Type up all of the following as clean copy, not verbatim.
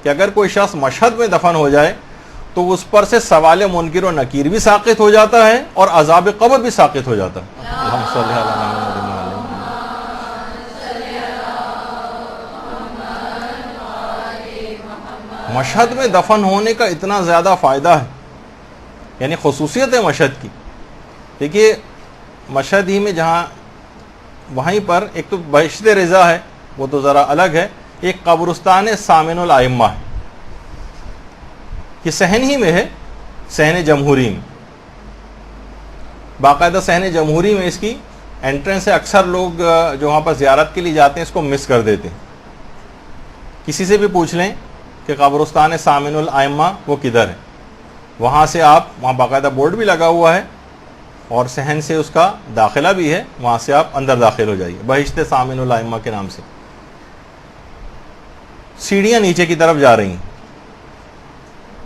کہ اگر کوئی شخص مشہد میں دفن ہو جائے تو اس پر سے سوال منکر و نکیر بھی ساقط ہو جاتا ہے اور عذاب قبر بھی ساقط ہو جاتا ہے. اللہم صلی علی محمد. مشہد میں دفن ہونے کا اتنا زیادہ فائدہ ہے، یعنی خصوصیت ہے مشہد کی. دیکھیے مشہد ہی میں جہاں وہیں پر ایک تو بہشت رضا ہے، وہ تو ذرا الگ ہے، ایک قبرستان سامن الائمہ ہے، یہ صحن ہی میں ہے، صحن جمہوری میں. باقاعدہ صحن جمہوری میں اس کی انٹرنس ہے. اکثر لوگ جو وہاں پر زیارت کے لیے جاتے ہیں اس کو مس کر دیتے ہیں. کسی سے بھی پوچھ لیں کہ قبرستان سامن الائمہ وہ کدھر ہے، وہاں سے آپ، وہاں باقاعدہ بورڈ بھی لگا ہوا ہے اور صحن سے اس کا داخلہ بھی ہے، وہاں سے آپ اندر داخل ہو جائیے بہشت سامن الائمہ کے نام سے. سیڑھیاں نیچے کی طرف جا رہی ہیں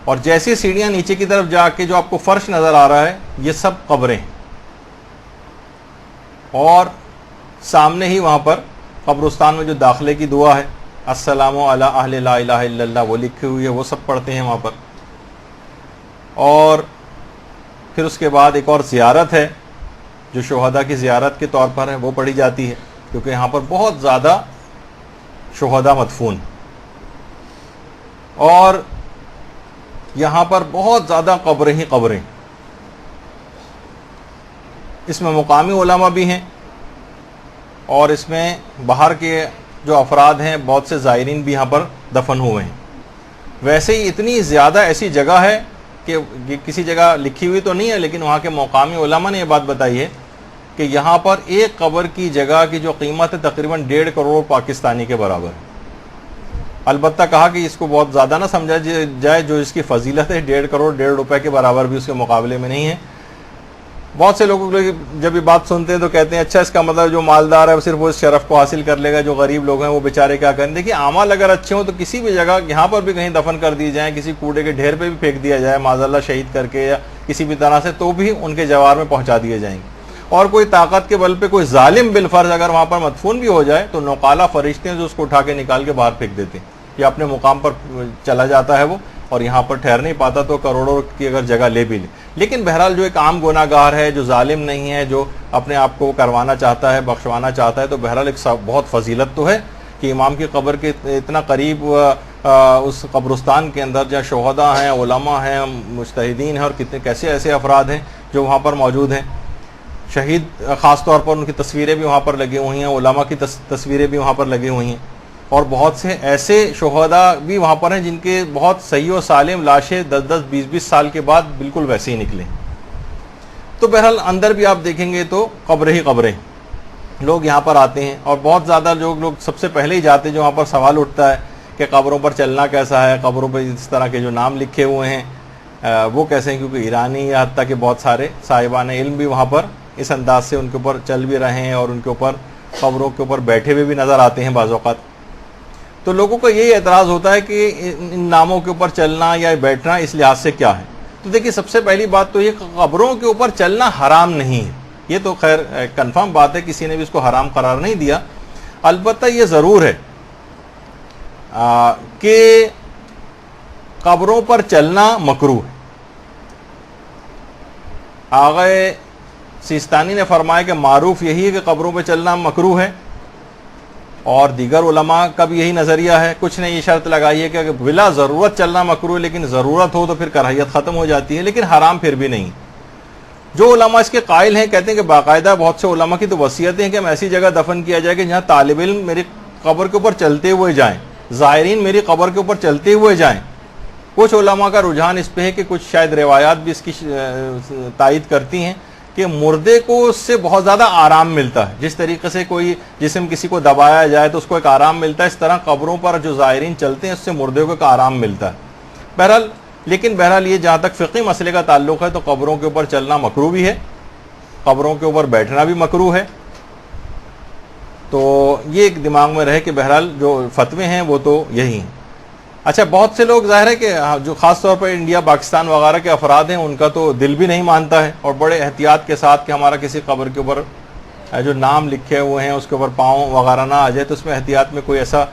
اور جیسی سیڑھیاں نیچے کی طرف جا کے جو آپ کو فرش نظر آ رہا ہے یہ سب قبریں ہیں، اور سامنے ہی وہاں پر قبرستان میں جو داخلے کی دعا ہے السلام علی اہل لا الہ الا اللہ وہ لکھی ہوئی ہے، وہ سب پڑھتے ہیں وہاں پر. اور پھر اس کے بعد ایک اور زیارت ہے جو شہداء کی زیارت کے طور پر ہے، وہ پڑھی جاتی ہے کیونکہ یہاں پر بہت زیادہ شہداء مدفون، اور یہاں پر بہت زیادہ قبریں ہی قبریں. اس میں مقامی علماء بھی ہیں اور اس میں باہر کے جو افراد ہیں، بہت سے زائرین بھی یہاں پر دفن ہوئے ہیں. ویسے ہی اتنی زیادہ ایسی جگہ ہے کہ کسی جگہ لکھی ہوئی تو نہیں ہے، لیکن وہاں کے مقامی علماء نے یہ بات بتائی ہے کہ یہاں پر ایک قبر کی جگہ کی جو قیمت ہے تقریباً 1.5 کروڑ پاکستانی کے برابر ہے. البتہ کہا کہ اس کو بہت زیادہ نہ سمجھا جائے، جو اس کی فضیلت ہے 1.5 کروڑ 1.5 روپے کے برابر بھی اس کے مقابلے میں نہیں ہے. بہت سے لوگ جب یہ بات سنتے ہیں تو کہتے ہیں اچھا اس کا مطلب جو مالدار ہے صرف وہ اس شرف کو حاصل کر لے گا، جو غریب لوگ ہیں وہ بیچارے کیا کریں. دیکھیے اعمال اگر اچھے ہوں تو کسی بھی جگہ یہاں پر بھی کہیں دفن کر دی جائیں، کسی کوڑے کے ڈھیر پہ بھی پھینک دیا جائے معاذ اللہ شہید کر کے یا کسی بھی طرح سے، تو بھی ان کے جوار میں پہنچا دیے جائیں گے. اور کوئی طاقت کے بل پہ کوئی ظالم بالفرض اگر وہاں پر مدفون بھی ہو جائے تو نوقالہ فرشتے ہیں جو اس کو اٹھا کے نکال کے باہر پھینک دیتے ہیں، یا اپنے مقام پر چلا جاتا ہے وہ اور یہاں پر ٹھہر نہیں پاتا تو کروڑوں کی اگر جگہ لے بھی لے. لیکن بہرحال جو ایک عام گناہ گار ہے، جو ظالم نہیں ہے، جو اپنے آپ کو کروانا چاہتا ہے، بخشوانا چاہتا ہے، تو بہرحال ایک بہت فضیلت تو ہے کہ امام کی قبر کے اتنا قریب اس قبرستان کے اندر جہاں شہداء ہیں، علماء ہیں، مجتہدین ہیں، اور کتنے کیسے ایسے افراد ہیں جو وہاں پر موجود ہیں. شہید خاص طور پر ان کی تصویریں بھی وہاں پر لگی ہوئی ہیں، علماء کی تصویریں بھی وہاں پر لگی ہوئی ہیں، اور بہت سے ایسے شہداء بھی وہاں پر ہیں جن کے بہت صحیح و سالم لاشیں 10-10 20-20 سال کے بعد بالکل ویسے ہی نکلیں. تو بہرحال اندر بھی آپ دیکھیں گے تو قبریں ہی قبریں، لوگ یہاں پر آتے ہیں اور بہت زیادہ لوگ سب سے پہلے ہی جاتے ہیں. جو وہاں پر سوال اٹھتا ہے کہ قبروں پر چلنا کیسا ہے، قبروں پر اس طرح کے جو نام لکھے ہوئے ہیں وہ کیسے ہیں، کیونکہ ایرانی یا حتیٰ کہ بہت سارے صاحبان علم بھی وہاں پر اس انداز سے ان کے اوپر چل بھی رہے ہیں اور ان کے اوپر قبروں کے اوپر بیٹھے ہوئے بھی نظر آتے ہیں بعض اوقات. تو لوگوں کو یہی اعتراض ہوتا ہے کہ ان ناموں کے اوپر چلنا یا بیٹھنا اس لحاظ سے کیا ہے. تو دیکھیے سب سے پہلی بات تو یہ کہ قبروں کے اوپر چلنا حرام نہیں ہے. یہ تو خیر کنفرم بات ہے، کسی نے بھی اس کو حرام قرار نہیں دیا. البتہ یہ ضرور ہے کہ قبروں پر چلنا مکروہ ہے. آغا سیستانی نے فرمایا کہ معروف یہی ہے کہ قبروں پہ چلنا مکروہ ہے، اور دیگر علماء کا بھی یہی نظریہ ہے. کچھ نے یہ شرط لگائی ہے کہ بلا ضرورت چلنا مکروہ ہے، لیکن ضرورت ہو تو پھر کراہیت ختم ہو جاتی ہے، لیکن حرام پھر بھی نہیں. جو علماء اس کے قائل ہیں کہتے ہیں کہ باقاعدہ بہت سے علماء کی تو وصیتیں ہیں کہ ہم ایسی جگہ دفن کیا جائے کہ جہاں طالب علم میری قبر کے اوپر چلتے ہوئے جائیں، زائرین میری قبر کے اوپر چلتے ہوئے جائیں. کچھ علماء کا رجحان اس پہ ہے کہ کچھ شاید روایات بھی اس کی تائید کرتی ہیں کہ مردے کو اس سے بہت زیادہ آرام ملتا ہے. جس طریقے سے کوئی جسم کسی کو دبایا جائے تو اس کو ایک آرام ملتا ہے، اس طرح قبروں پر جو زائرین چلتے ہیں اس سے مردے کو ایک آرام ملتا ہے. بہرحال یہ جہاں تک فقہی مسئلے کا تعلق ہے تو قبروں کے اوپر چلنا مکروہ بھی ہے، قبروں کے اوپر بیٹھنا بھی مکروہ ہے. تو یہ ایک دماغ میں رہے کہ بہرحال جو فتوے ہیں وہ تو یہی ہیں. اچھا بہت سے لوگ ظاہر ہے کہ جو خاص طور پر انڈیا پاکستان وغیرہ کے افراد ہیں ان کا تو دل بھی نہیں مانتا ہے، اور بڑے احتیاط کے ساتھ کہ ہمارا کسی قبر کے اوپر جو نام لکھے ہوئے ہیں اس کے اوپر پاؤں وغیرہ نہ آ جائے، تو اس میں احتیاط میں کوئی ایسا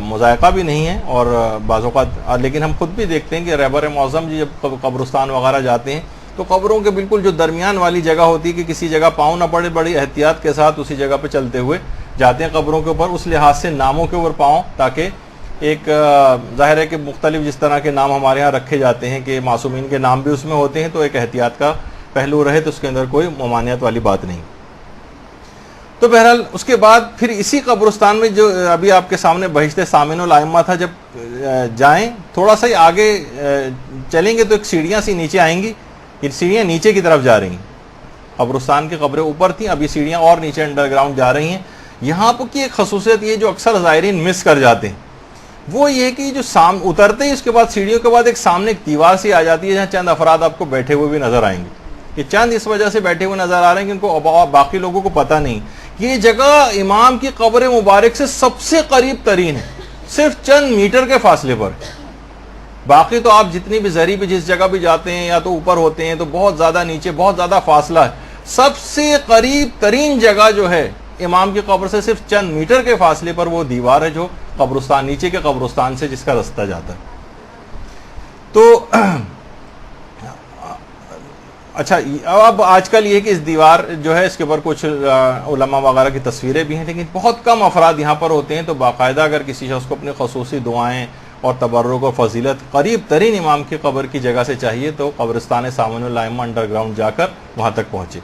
مذائقہ بھی نہیں ہے، اور بعض اوقات لیکن ہم خود بھی دیکھتے ہیں کہ رہبر معظم جی جب قبرستان وغیرہ جاتے ہیں تو قبروں کے بالکل جو درمیان والی جگہ ہوتی ہے کہ کسی جگہ پاؤں نہ پڑے، بڑی احتیاط کے ساتھ اسی جگہ پہ چلتے ہوئے جاتے ہیں قبروں کے اوپر، اس لحاظ سے ناموں کے اوپر پاؤں، تاکہ ایک ظاہر ہے کہ مختلف جس طرح کے نام ہمارے ہاں رکھے جاتے ہیں کہ معصومین کے نام بھی اس میں ہوتے ہیں، تو ایک احتیاط کا پہلو رہے، تو اس کے اندر کوئی ممانعت والی بات نہیں۔ تو بہرحال اس کے بعد پھر اسی قبرستان میں جو ابھی آپ کے سامنے بہشت سامن الائمہ تھا، جب جائیں تھوڑا سا ہی آگے چلیں گے تو ایک سیڑھیاں سی نیچے آئیں گی، یہ سیڑھیاں نیچے کی طرف جا رہی ہیں، قبرستان کی قبریں اوپر تھیں، اب یہ سیڑھیاں اور نیچے انڈر گراؤنڈ جا رہی ہیں۔ یہاں پر کی ایک خصوصیت یہ جو اکثر زائرین مس کر جاتے ہیں وہ یہ کہ جو اترتے ہی اس کے بعد سیڑھیوں کے بعد ایک سامنے ایک دیوار سی آ جاتی ہے جہاں چند افراد آپ کو بیٹھے ہوئے بھی نظر آئیں گے۔ یہ چند اس وجہ سے بیٹھے ہوئے نظر آ رہے ہیں کہ ان کو باقی لوگوں کو پتہ نہیں، یہ جگہ امام کی قبر مبارک سے سب سے قریب ترین ہے، صرف چند میٹر کے فاصلے پر۔ باقی تو آپ جتنی بھی زری بھی جس جگہ بھی جاتے ہیں یا تو اوپر ہوتے ہیں تو بہت زیادہ نیچے بہت زیادہ فاصلہ ہے، سب سے قریب ترین جگہ جو ہے امام کی قبر سے صرف چند میٹر کے فاصلے پر وہ دیوار ہے جو قبرستان نیچے کے قبرستان سے جس کا رستہ جاتا ہے۔ تو اچھا اب آج کل یہ کہ اس دیوار جو ہے اس کے اوپر کچھ علماء وغیرہ کی تصویریں بھی ہیں، لیکن بہت کم افراد یہاں پر ہوتے ہیں، تو باقاعدہ اگر کسی شخص کو اپنی خصوصی دعائیں اور تبرک اور فضیلت قریب ترین امام کی قبر کی جگہ سے چاہیے تو قبرستان سامن الائمہ انڈر گراؤنڈ جا کر وہاں تک پہنچے۔